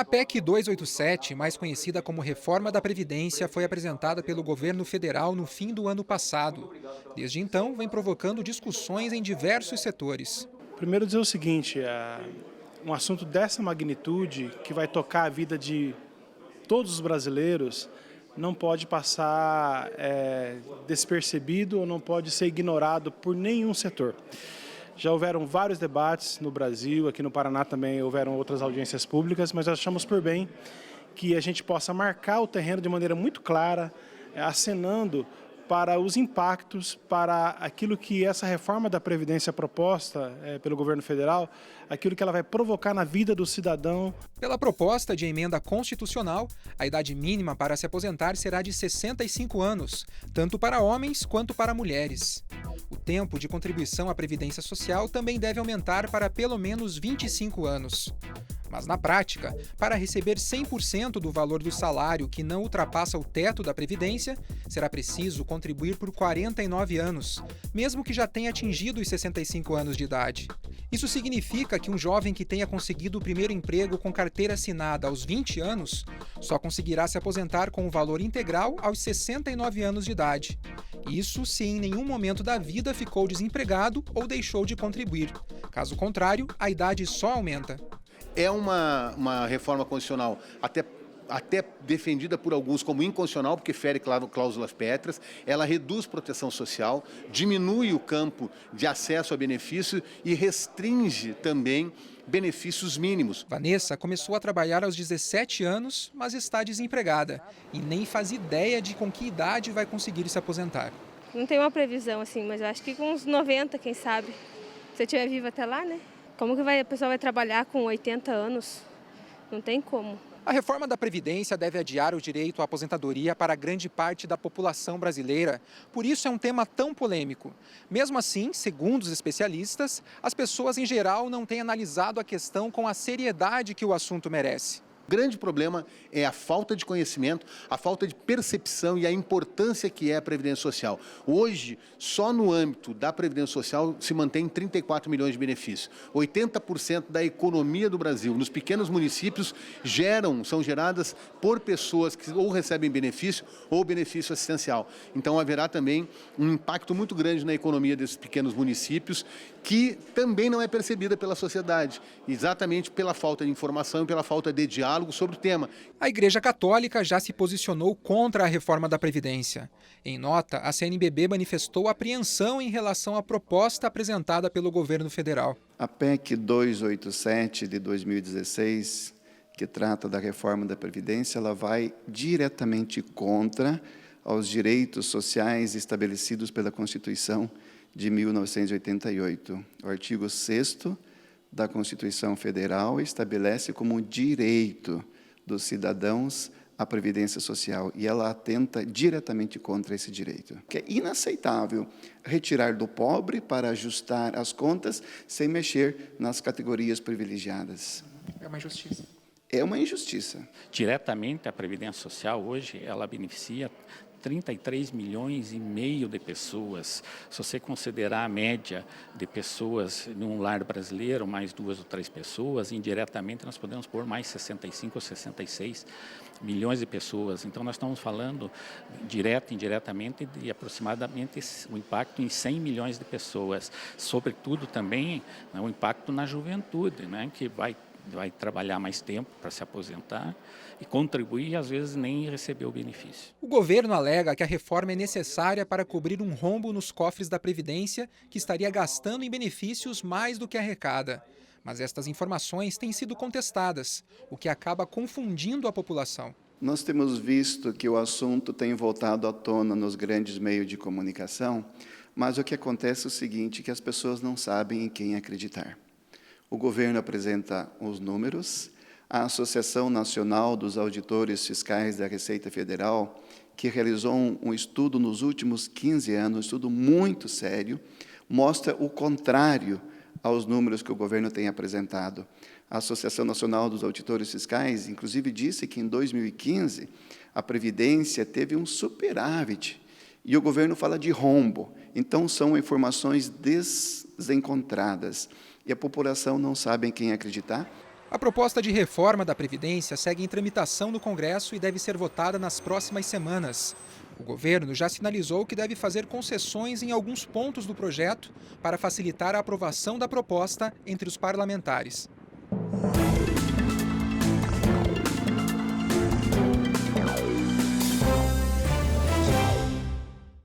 A PEC 287, mais conhecida como Reforma da Previdência, foi apresentada pelo governo federal no fim do ano passado. Desde então, vem provocando discussões em diversos setores. Primeiro dizer o seguinte, um assunto dessa magnitude, que vai tocar a vida de todos os brasileiros, não pode passar despercebido ou não pode ser ignorado por nenhum setor. Já houveram vários debates no Brasil, aqui no Paraná também houveram outras audiências públicas, mas nós achamos por bem que a gente possa marcar o terreno de maneira muito clara, acenando para os impactos, para aquilo que essa reforma da Previdência proposta pelo governo federal, aquilo que ela vai provocar na vida do cidadão. Pela proposta de emenda constitucional, a idade mínima para se aposentar será de 65 anos, tanto para homens quanto para mulheres. O tempo de contribuição à Previdência Social também deve aumentar para pelo menos 25 anos. Mas na prática, para receber 100% do valor do salário que não ultrapassa o teto da Previdência, será preciso contribuir por 49 anos, mesmo que já tenha atingido os 65 anos de idade. Isso significa que um jovem que tenha conseguido o primeiro emprego com carteira assinada aos 20 anos só conseguirá se aposentar com o valor integral aos 69 anos de idade. Isso se em nenhum momento da vida ficou desempregado ou deixou de contribuir. Caso contrário, a idade só aumenta. É uma reforma constitucional até defendida por alguns como inconstitucional, porque fere cláusulas pétreas, ela reduz proteção social, diminui o campo de acesso a benefício e restringe também benefícios mínimos. Vanessa começou a trabalhar aos 17 anos, mas está desempregada e nem faz ideia de com que idade vai conseguir se aposentar. Não tem uma previsão assim, mas eu acho que com uns 90, quem sabe. Se eu estiver viva até lá, né? Como que a pessoa vai trabalhar com 80 anos? Não tem como. A reforma da Previdência deve adiar o direito à aposentadoria para grande parte da população brasileira. Por isso é um tema tão polêmico. Mesmo assim, segundo os especialistas, as pessoas em geral não têm analisado a questão com a seriedade que o assunto merece. O grande problema é a falta de conhecimento, a falta de percepção e a importância que é a Previdência Social. Hoje, só no âmbito da Previdência Social se mantém 34 milhões de benefícios. 80% da economia do Brasil, nos pequenos municípios, são geradas por pessoas que ou recebem benefício ou benefício assistencial. Então, haverá também um impacto muito grande na economia desses pequenos municípios, que também não é percebida pela sociedade, exatamente pela falta de informação e pela falta de diálogo sobre o tema. A Igreja Católica já se posicionou contra a reforma da Previdência. Em nota, a CNBB manifestou apreensão em relação à proposta apresentada pelo governo federal. A PEC 287 de 2016, que trata da reforma da Previdência, ela vai diretamente contra aos direitos sociais estabelecidos pela Constituição de 1988. O artigo 6º da Constituição Federal estabelece como direito dos cidadãos a Previdência Social, e ela atenta diretamente contra esse direito. Que é inaceitável retirar do pobre para ajustar as contas sem mexer nas categorias privilegiadas. É uma injustiça. É uma injustiça. Diretamente, a Previdência Social hoje, ela beneficia 33 milhões e meio de pessoas. Se você considerar a média de pessoas num lar brasileiro, mais 2 ou 3 pessoas, indiretamente nós podemos pôr mais 65 ou 66 milhões de pessoas. Então nós estamos falando direto e indiretamente de aproximadamente o impacto em 100 milhões de pessoas. Sobretudo também, né, o impacto na juventude, né, que vai trabalhar mais tempo para se aposentar e contribuir e, às vezes, nem receber o benefício. O governo alega que a reforma é necessária para cobrir um rombo nos cofres da Previdência, que estaria gastando em benefícios mais do que arrecada. Mas estas informações têm sido contestadas, o que acaba confundindo a população. Nós temos visto que o assunto tem voltado à tona nos grandes meios de comunicação, mas o que acontece é o seguinte, que as pessoas não sabem em quem acreditar. O governo apresenta os números, a Associação Nacional dos Auditores Fiscais da Receita Federal, que realizou um estudo nos últimos 15 anos, um estudo muito sério, mostra o contrário aos números que o governo tem apresentado. A Associação Nacional dos Auditores Fiscais, inclusive, disse que em 2015 a Previdência teve um superávit, e o governo fala de rombo. Então, são informações desencontradas. E a população não sabe em quem acreditar. A proposta de reforma da Previdência segue em tramitação no Congresso e deve ser votada nas próximas semanas. O governo já sinalizou que deve fazer concessões em alguns pontos do projeto para facilitar a aprovação da proposta entre os parlamentares.